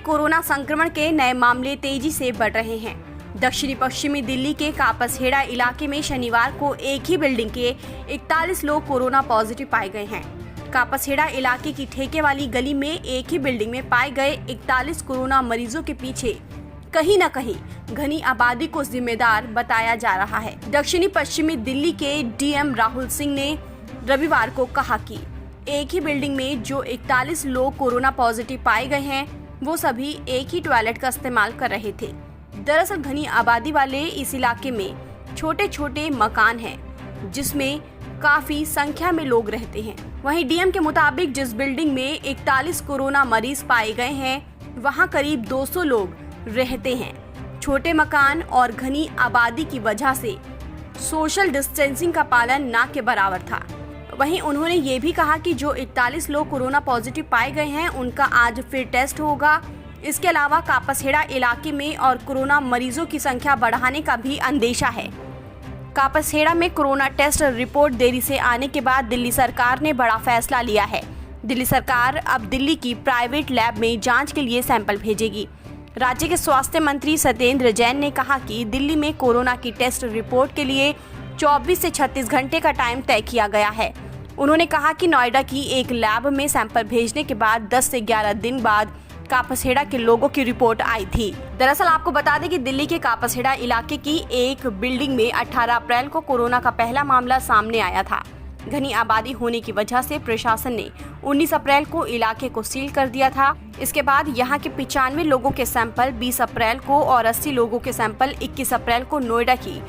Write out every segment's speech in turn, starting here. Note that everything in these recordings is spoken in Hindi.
कोरोना संक्रमण के नए मामले तेजी से बढ़ रहे हैं। दक्षिणी पश्चिमी दिल्ली के कापसहेड़ा इलाके में शनिवार को एक ही बिल्डिंग के 41 लोग कोरोना पॉजिटिव पाए गए हैं। कापसहेड़ा इलाके की ठेके वाली गली में एक ही बिल्डिंग में पाए गए 41 कोरोना मरीजों के पीछे कहीं न कहीं घनी आबादी को जिम्मेदार बताया जा रहा है। दक्षिणी पश्चिमी दिल्ली के डीएम राहुल सिंह ने रविवार को कहा कि एक ही बिल्डिंग में जो 41 लोग कोरोना पॉजिटिव पाए गए हैं, वो सभी एक ही टॉयलेट का इस्तेमाल कर रहे थे। दरअसल घनी आबादी वाले इस इलाके में छोटे छोटे मकान हैं, जिसमें काफी संख्या में लोग रहते हैं। वहीं डीएम के मुताबिक जिस बिल्डिंग में 41 कोरोना मरीज पाए गए हैं, वहां करीब 200 लोग रहते हैं। छोटे मकान और घनी आबादी की वजह से सोशल डिस्टेंसिंग का पालन ना के बराबर था। वहीं उन्होंने ये भी कहा कि जो 41 लोग कोरोना पॉजिटिव पाए गए हैं, उनका आज फिर टेस्ट होगा। इसके अलावा कापसहेड़ा इलाके में और कोरोना मरीजों की संख्या बढ़ाने का भी अंदेशा है। कापसहेड़ा में कोरोना टेस्ट रिपोर्ट देरी से आने के बाद दिल्ली सरकार ने बड़ा फैसला लिया है। दिल्ली सरकार अब दिल्ली की प्राइवेट लैब में जांच के लिए सैंपल भेजेगी। राज्य के स्वास्थ्य मंत्री सत्येंद्र जैन ने कहा कि दिल्ली में कोरोना की टेस्ट रिपोर्ट के लिए 24 से 36 घंटे का टाइम तय किया गया है। उन्होंने कहा कि नोएडा की एक लैब में सैंपल भेजने के बाद 10 से 11 दिन बाद कापसहेड़ा के लोगों की रिपोर्ट आई थी। दरअसल आपको बता दें कि दिल्ली के कापसहेड़ा इलाके की एक बिल्डिंग में 18 अप्रैल को कोरोना का पहला मामला सामने आया था। घनी आबादी होने की वजह से प्रशासन ने 19 अप्रैल को इलाके को सील कर दिया था। इसके बाद यहां के 95 लोगों के सैंपल 20 अप्रैल को और 80 लोगों के सैंपल 21 अप्रैल को नोएडा की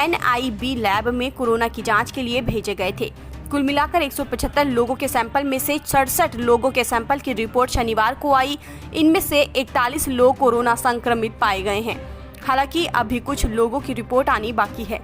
NIB लैब में कोरोना की जांच के लिए भेजे गए थे। कुल मिलाकर 175 लोगों के सैंपल में से 67 लोगों के सैंपल की रिपोर्ट शनिवार को आई। इनमें से 41 लोग कोरोना संक्रमित पाए गए हैं। हालांकि अभी कुछ लोगों की रिपोर्ट आनी बाकी है।